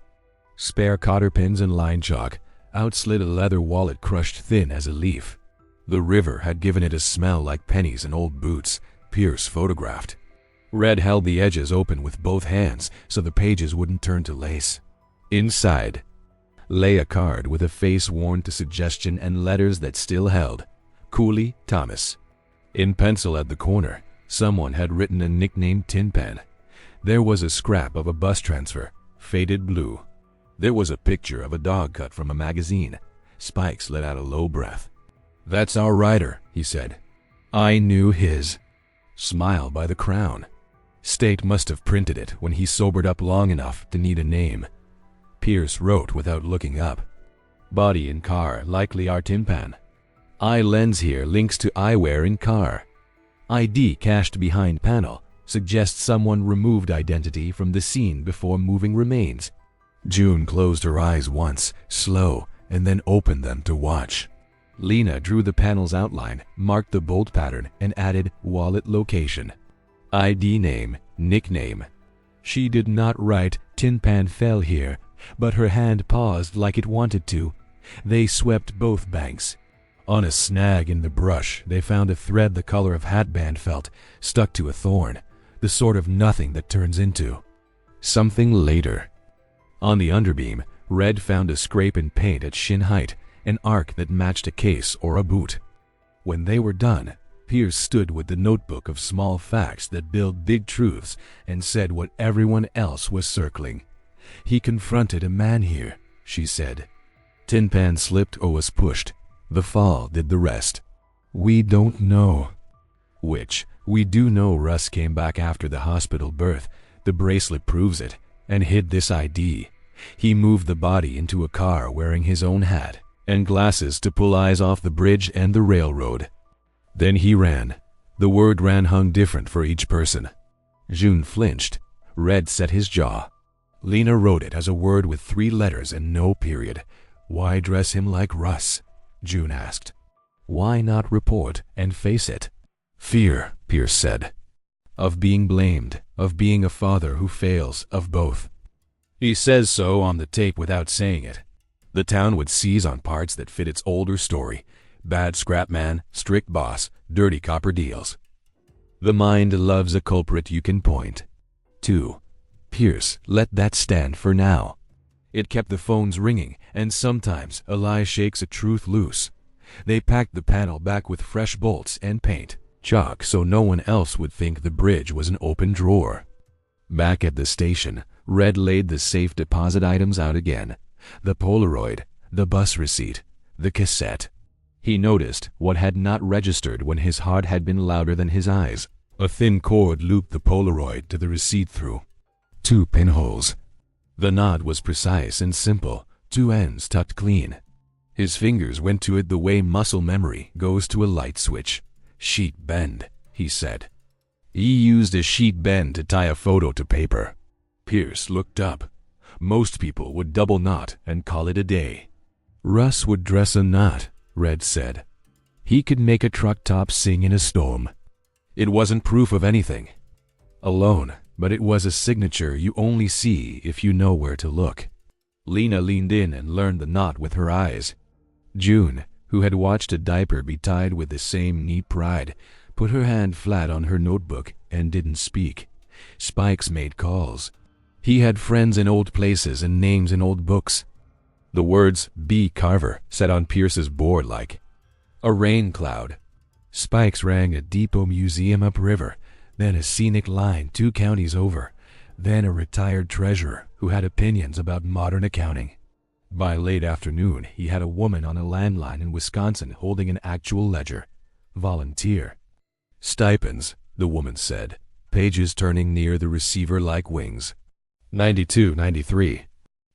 spare cotter pins and line chalk. Out slid a leather wallet crushed thin as a leaf. The river had given it a smell like pennies and old boots. Pierce photographed. Red held the edges open with both hands so the pages wouldn't turn to lace. Inside lay a card with a face worn to suggestion and letters that still held. Cooley, Thomas. In pencil at the corner, someone had written a nickname Tin Pan. There was a scrap of a bus transfer, faded blue. There was a picture of a dog cut from a magazine. Spikes let out a low breath. "That's our rider," he said. "I knew his smile by the crown. State must have printed it when he sobered up long enough to need a name." Pierce wrote without looking up. "Body in car, likely our Tin Pan. Eye lens here links to eyewear in car. ID cached behind panel suggests someone removed identity from the scene before moving remains." June closed her eyes once, slow, and then opened them to watch. Lena drew the panel's outline, marked the bolt pattern, and added wallet location. ID name, nickname. She did not write "Tin Pan fell here," but her hand paused like it wanted to. They swept both banks. On a snag in the brush, they found a thread the color of hatband felt, stuck to a thorn, the sort of nothing that turns into something later. On the underbeam, Red found a scrape in paint at shin height, an arc that matched a case or a boot. When they were done, Pierce stood with the notebook of small facts that build big truths and said what everyone else was circling. "He confronted a man here," she said. Tin Pan slipped or was pushed. The fall did the rest. "We don't know which. We do know Russ came back after the hospital birth. The bracelet proves it, and hid this ID. He moved the body into a car wearing his own hat and glasses to pull eyes off the bridge and the railroad. Then he ran. The word ran hung different for each person." June flinched. Red set his jaw. "Lena wrote it as a word with 3 letters and no period. Why dress him like Russ?" June asked. "Why not report and face it?" "Fear," Pierce said. "Of being blamed, of being a father who fails, of both. He says so on the tape without saying it. The town would seize on parts that fit its older story. Bad scrap man, strict boss, dirty copper deals. The mind loves a culprit you can point to." Pierce let that stand for now. It kept the phones ringing, and sometimes a lie shakes a truth loose. They packed the panel back with fresh bolts and paint, chalk so no one else would think the bridge was an open drawer. Back at the station, Red laid the safe deposit items out again. The Polaroid, the bus receipt, the cassette. He noticed what had not registered when his heart had been louder than his eyes. A thin cord looped the Polaroid to the receipt through 2 pinholes. The knot was precise and simple, 2 ends tucked clean. His fingers went to it the way muscle memory goes to a light switch. "Sheet bend," he said. He used a sheet bend to tie a photo to paper. Pierce looked up. Most people would double knot and call it a day. "Russ would dress a knot," Red said. "He could make a truck top sing in a storm." It wasn't proof of anything alone, but it was a signature you only see if you know where to look. Lena leaned in and learned the knot with her eyes. June, who had watched a diaper be tied with the same neat pride, put her hand flat on her notebook and didn't speak. Spikes made calls. He had friends in old places and names in old books. The words B. Carver sat on Pierce's board like a rain cloud. Spikes rang a depot museum upriver, then a scenic line 2 counties over, then a retired treasurer who had opinions about modern accounting. By late afternoon, he had a woman on a landline in Wisconsin holding an actual ledger. Volunteer. "Stipends," the woman said, pages turning near the receiver like wings. 92.93.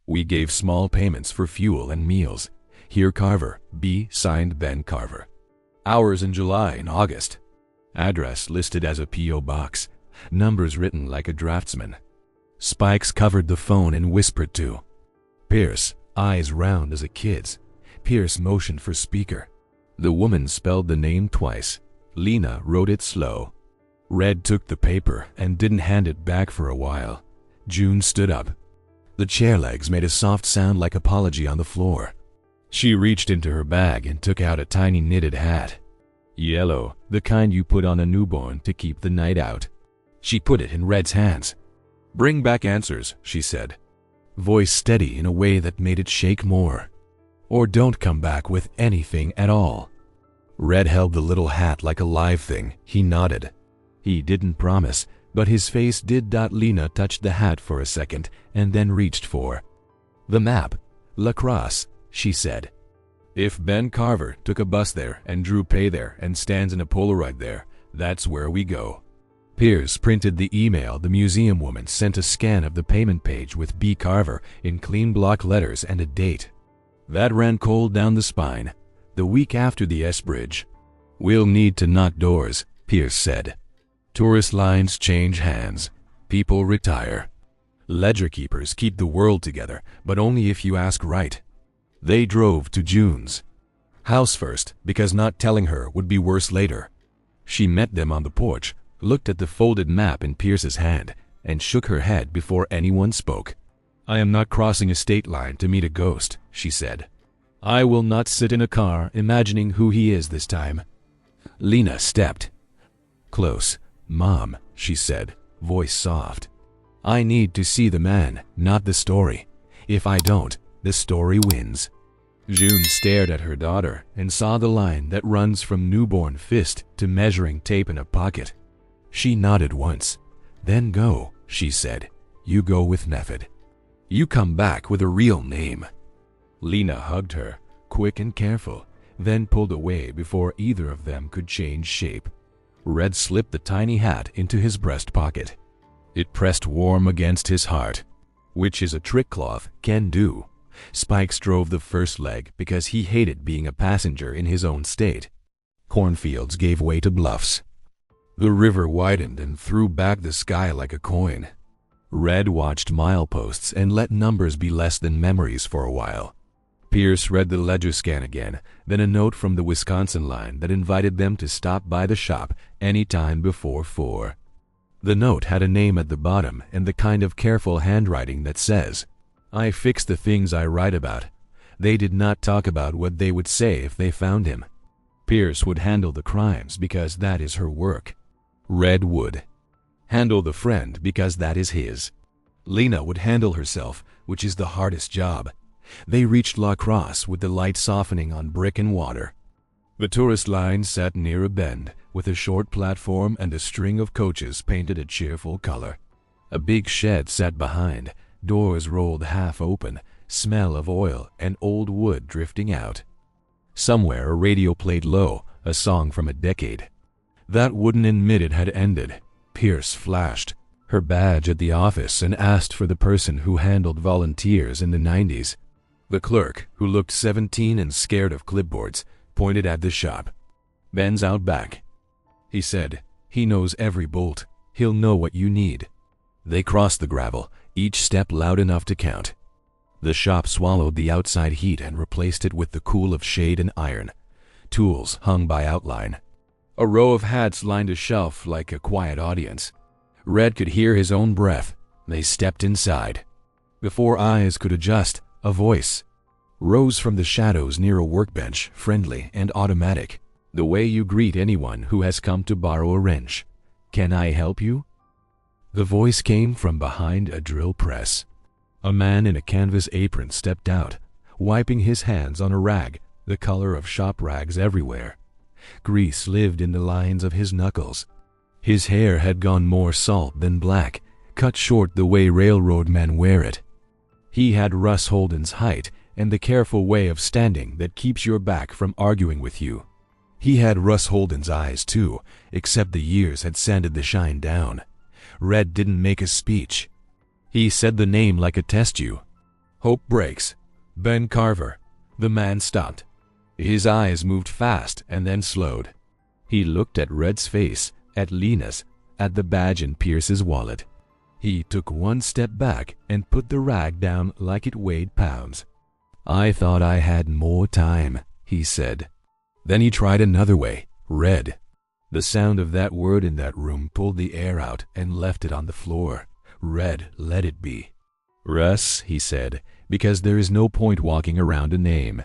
"We gave small payments for fuel and meals. Here Carver, B. signed Ben Carver. Hours in July and August. Address listed as a P.O. box. Numbers written like a draftsman." Spikes covered the phone and whispered to Pierce, eyes round as a kid's. Pierce motioned for speaker. The woman spelled the name twice. Lena wrote it slow. Red took the paper and didn't hand it back for a while. June stood up. The chair legs made a soft sound like apology on the floor. She reached into her bag and took out a tiny knitted hat. Yellow, the kind you put on a newborn to keep the night out. She put it in Red's hands. "Bring back answers," she said. Voice steady in a way that made it shake more. "Or don't come back with anything at all." Red held the little hat like a live thing. He nodded. He didn't promise, but his face did. Lena touched the hat for a second and then reached for the map. "La Crosse," she said. "If Ben Carver took a bus there and drew pay there and stands in a Polaroid there, that's where we go." Pierce printed the email. The museum woman sent a scan of the payment page with B. Carver in clean block letters and a date. That ran cold down the spine. The week after the S Bridge. "We'll need to knock doors," Pierce said. "Tourist lines change hands. People retire. Ledger keepers keep the world together, but only if you ask right." They drove to June's house first, because not telling her would be worse later. She met them on the porch, looked at the folded map in Pierce's hand, and shook her head before anyone spoke. "I am not crossing a state line to meet a ghost," she said. "I will not sit in a car imagining who he is this time." Lena stepped close. "Mom," she said, voice soft. "I need to see the man, not the story. If I don't, the story wins." June stared at her daughter and saw the line that runs from newborn fist to measuring tape in a pocket. She nodded once. "Then go," she said. "You go with Nefed. You come back with a real name." Lena hugged her, quick and careful, then pulled away before either of them could change shape. Red slipped the tiny hat into his breast pocket. It pressed warm against his heart, which is a trick cloth can do. Spikes drove the first leg because he hated being a passenger in his own state. Cornfields gave way to bluffs. The river widened and threw back the sky like a coin. Red watched mileposts and let numbers be less than memories for a while. Pierce read the ledger scan again, then a note from the Wisconsin line that invited them to stop by the shop any time before 4. The note had a name at the bottom and the kind of careful handwriting that says, "I fix the things I write about." They did not talk about what they would say if they found him. Pierce would handle the crimes because that is her work. Red would handle the friend because that is his. Lena would handle herself, which is the hardest job. They reached La Crosse with the light softening on brick and water. The tourist line sat near a bend with a short platform and a string of coaches painted a cheerful color. A big shed sat behind, doors rolled half open, smell of oil and old wood drifting out. Somewhere a radio played low, a song from a decade. That wouldn't admit it had ended. Pierce flashed her badge at the office and asked for the person who handled volunteers in the 90s. The clerk, who looked 17 and scared of clipboards, pointed at the shop. "Ben's out back," he said. "He knows every bolt. He'll know what you need." They crossed the gravel, each step loud enough to count. The shop swallowed the outside heat and replaced it with the cool of shade and iron. Tools hung by outline. A row of hats lined a shelf like a quiet audience. Red could hear his own breath. They stepped inside. Before eyes could adjust, a voice rose from the shadows near a workbench, friendly and automatic, the way you greet anyone who has come to borrow a wrench. "Can I help you?" The voice came from behind a drill press. A man in a canvas apron stepped out, wiping his hands on a rag, the color of shop rags everywhere. Grease lived in the lines of his knuckles. His hair had gone more salt than black, cut short the way railroad men wear it. He had Russ Holden's height and the careful way of standing that keeps your back from arguing with you. He had Russ Holden's eyes too, except the years had sanded the shine down. Red didn't make a speech. He said the name like a test tube. "Hope Brakes. Ben Carver." The man stopped. His eyes moved fast and then slowed. He looked at Red's face, at Lena's, at the badge in Pierce's wallet. He took one step back and put the rag down like it weighed pounds. "I thought I had more time," he said. Then he tried another way, Red. The sound of that word in that room pulled the air out and left it on the floor. Red let it be. "Russ," he said, "because there is no point walking around a name.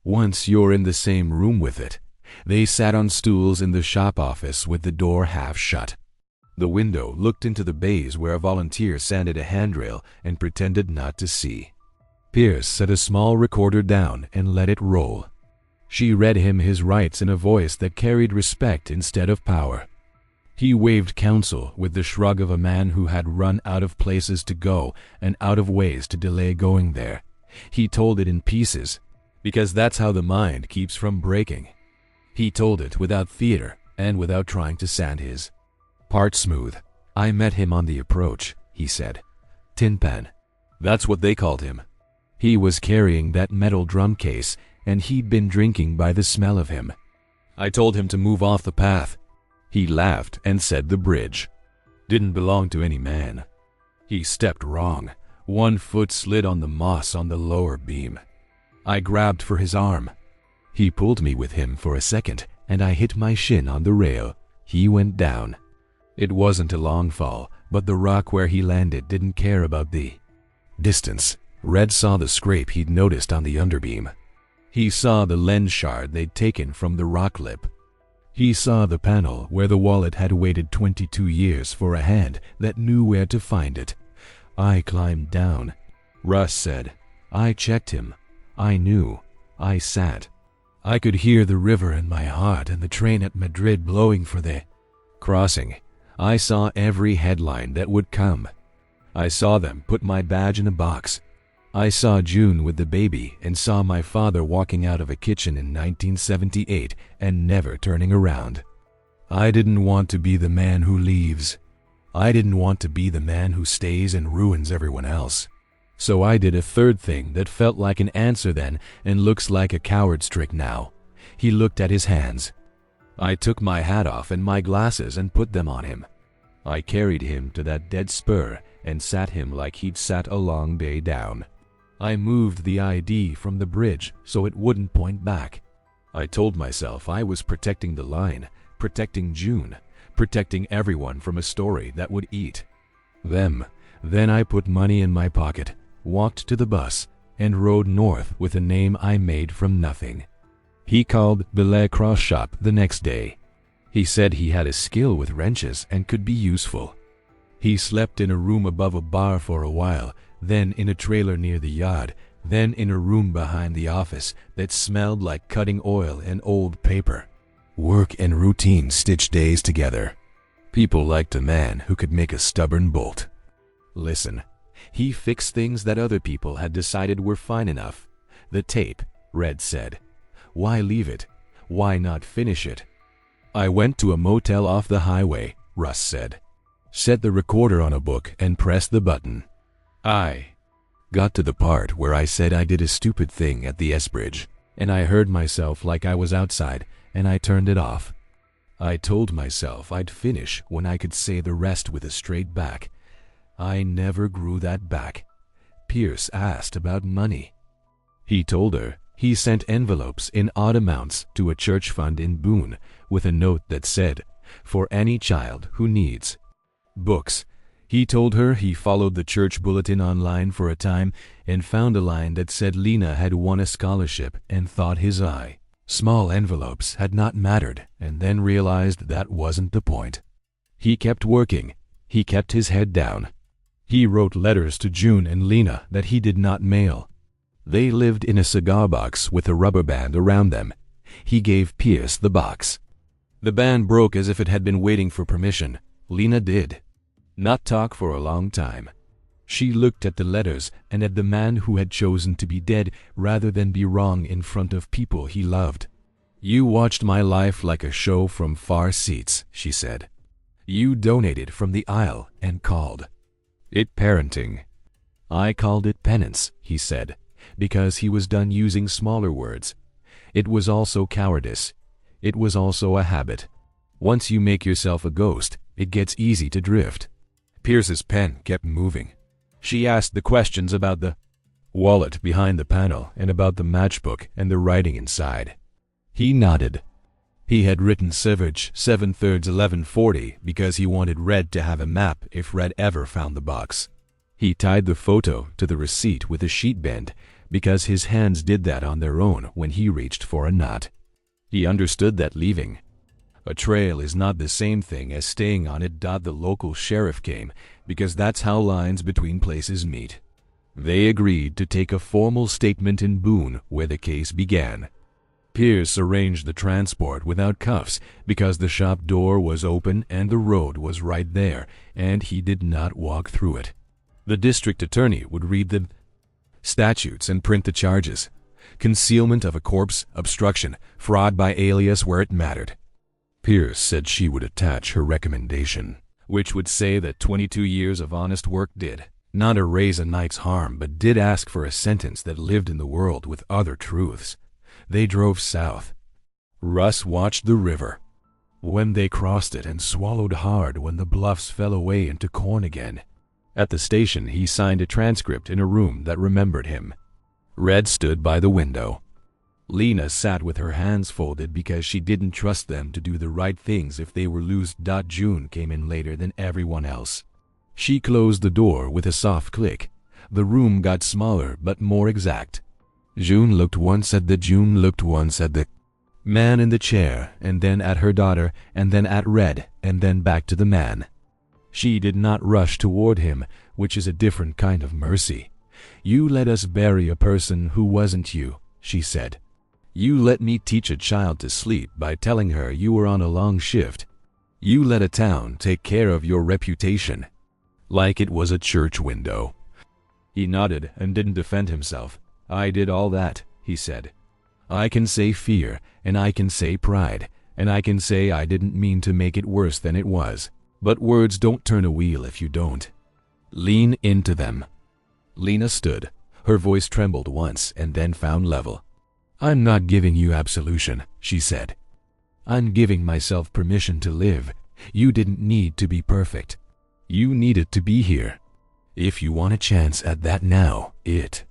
Once you're in the same room with it." They sat on stools in the shop office with the door half shut. The window looked into the bays where a volunteer sanded a handrail and pretended not to see. Pierce set a small recorder down and let it roll. She read him his rights in a voice that carried respect instead of power. He waved counsel with the shrug of a man who had run out of places to go and out of ways to delay going there. He told it in pieces, because that's how the mind keeps from breaking. He told it without theater and without trying to sand his part smooth. "I met him on the approach," he said. "Tin Pan. That's what they called him. He was carrying that metal drum case, and he'd been drinking by the smell of him. I told him to move off the path. He laughed and said the bridge didn't belong to any man. He stepped wrong. One foot slid on the moss on the lower beam. I grabbed for his arm. He pulled me with him for a second, and I hit my shin on the rail. He went down. It wasn't a long fall, but the rock where he landed didn't care about the distance. Red saw the scrape he'd noticed on the underbeam. He saw the lens shard they'd taken from the rock lip. He saw the panel where the wallet had waited 22 years for a hand that knew where to find it. I climbed down. Russ said, "I checked him. I knew. I sat. I could hear the river in my heart and the train at Madrid blowing for the crossing. I saw every headline that would come. I saw them put my badge in a box. I saw June with the baby and saw my father walking out of a kitchen in 1978 and never turning around. I didn't want to be the man who leaves. I didn't want to be the man who stays and ruins everyone else. So I did a third thing that felt like an answer then and looks like a coward's trick now. He looked at his hands. I took my hat off and my glasses and put them on him. I carried him to that dead spur and sat him like he'd sat a long day down. I moved the ID from the bridge so it wouldn't point back. I told myself I was protecting the line, protecting June, protecting everyone from a story that would eat them. Then I put money in my pocket, walked to the bus, and rode north with a name I made from nothing. He called Belay Cross Shop the next day. He said he had a skill with wrenches and could be useful. He slept in a room above a bar for a while, then in a trailer near the yard, then in a room behind the office that smelled like cutting oil and old paper. Work and routine stitched days together. People liked a man who could make a stubborn bolt. Listen, he fixed things that other people had decided were fine enough. The tape, Red said. Why leave it? Why not finish it? I went to a motel off the highway, Russ said. Set the recorder on a book and pressed the button. I got to the part where I said I did a stupid thing at the S-Bridge, and I heard myself like I was outside, and I turned it off. I told myself I'd finish when I could say the rest with a straight back. I never grew that back. Pierce asked about money. He told her he sent envelopes in odd amounts to a church fund in Boone with a note that said, "For any child who needs books." He told her he followed the church bulletin online for a time and found a line that said Lena had won a scholarship and thought his small envelopes had not mattered, and then realized that wasn't the point. He kept working. He kept his head down. He wrote letters to June and Lena that he did not mail. They lived in a cigar box with a rubber band around them. He gave Pierce the box. The band broke as if it had been waiting for permission. Lena did not talk for a long time. She looked at the letters and at the man who had chosen to be dead rather than be wrong in front of people he loved. "You watched my life like a show from far seats," she said. "You donated from the aisle and called it parenting." "I called it penance," he said, because he was done using smaller words. It was also cowardice. It was also a habit. Once you make yourself a ghost, it gets easy to drift. Pierce's pen kept moving. She asked the questions about the wallet behind the panel and about the matchbook and the writing inside. He nodded. He had written Savage 7/3 1140 because he wanted Red to have a map if Red ever found the box. He tied the photo to the receipt with a sheet bend because his hands did that on their own when he reached for a knot. He understood that leaving a trail is not the same thing as staying on it. The local sheriff came because that's how lines between places meet. They agreed to take a formal statement in Boone where the case began. Pierce arranged the transport without cuffs because the shop door was open and the road was right there, and he did not walk through it. The district attorney would read the statutes and print the charges. Concealment of a corpse, obstruction, fraud by alias where it mattered. Pierce said she would attach her recommendation, which would say that 22 years of honest work did not erase a night's harm, but did ask for a sentence that lived in the world with other truths. They drove south. Russ watched the river. When they crossed it and swallowed hard when the bluffs fell away into corn again. At the station, he signed a transcript in a room that remembered him. Red stood by the window. Lena sat with her hands folded because she didn't trust them to do the right things if they were loose. June came in later than everyone else. She closed the door with a soft click. The room got smaller but more exact. June looked once at the man in the chair, and then at her daughter, and then at Red, and then back to the man. She did not rush toward him, which is a different kind of mercy. "You let us bury a person who wasn't you," she said. You let me teach a child to sleep by telling her you were on a long shift. You let a town take care of your reputation like it was a church window." He nodded and didn't defend himself. "I did all that," he said. "I can say fear, and I can say pride, and I can say I didn't mean to make it worse than it was. But words don't turn a wheel if you don't. Lean into them." Lena stood. Her voice trembled once and then found level. "I'm not giving you absolution," she said. "I'm giving myself permission to live. You didn't need to be perfect. You needed to be here. If you want a chance at that now, it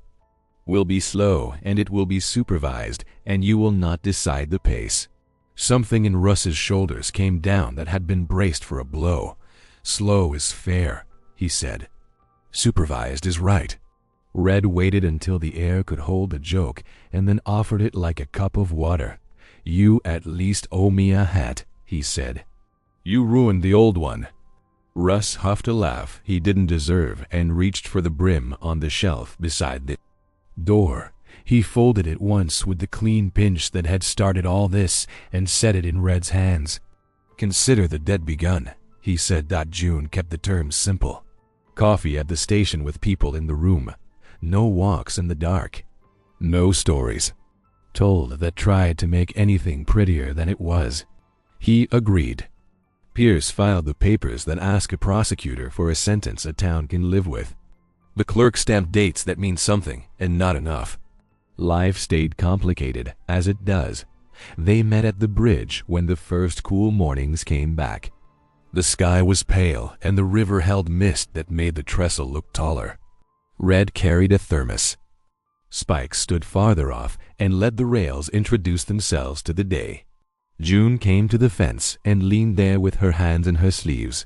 will be slow and it will be supervised, and you will not decide the pace." Something in Russ's shoulders came down that had been braced for a blow. "Slow is fair," he said. "Supervised is right." Red waited until the air could hold a joke and then offered it like a cup of water. "You at least owe me a hat," he said. "You ruined the old one." Russ huffed a laugh he didn't deserve and reached for the brim on the shelf beside the door. He folded it once with the clean pinch that had started all this and set it in Red's hands. "Consider the debt begun," he said. June kept the terms simple. Coffee at the station with people in the room. No walks in the dark. No stories told that tried to make anything prettier than it was. He agreed. Pierce filed the papers that ask a prosecutor for a sentence a town can live with. The clerk stamped dates that mean something and not enough. Life stayed complicated, as it does. They met at the bridge when the first cool mornings came back. The sky was pale and the river held mist that made the trestle look taller. Red carried a thermos. Spike stood farther off and let the rails introduce themselves to the day. June came to the fence and leaned there with her hands in her sleeves.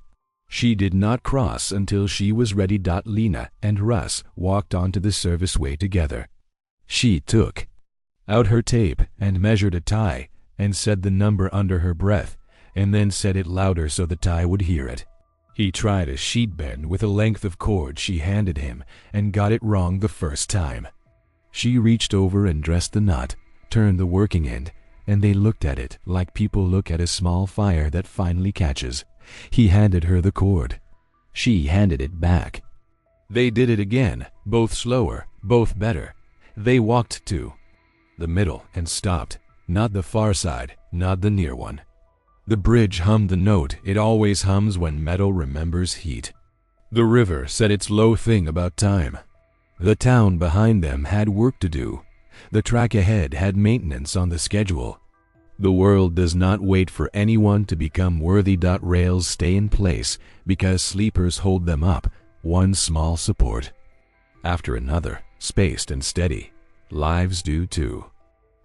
She did not cross until she was ready. Lena and Russ walked onto the serviceway together. She took out her tape and measured a tie and said the number under her breath, and then said it louder so the tie would hear it. He tried a sheet bend with a length of cord she handed him and got it wrong the first time. She reached over and dressed the knot, turned the working end, and they looked at it like people look at a small fire that finally catches. He handed her the cord. She handed it back. They did it again, both slower, both better. They walked to the middle and stopped, not the far side, not the near one. The bridge hummed the note it always hums when metal remembers heat. The river said its low thing about time. The town behind them had work to do. The track ahead had maintenance on the schedule. The world does not wait for anyone to become worthy. Rails stay in place because sleepers hold them up, one small support after another, spaced and steady. Lives do too.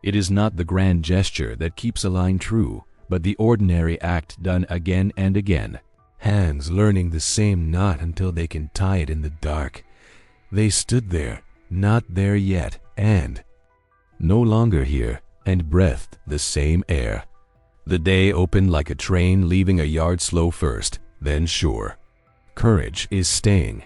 It is not the grand gesture that keeps a line true, but the ordinary act done again and again. Hands learning the same knot until they can tie it in the dark. They stood there, not there yet, and no longer here, and breathed the same air. The day opened like a train leaving a yard slow first, then sure. Courage is staying,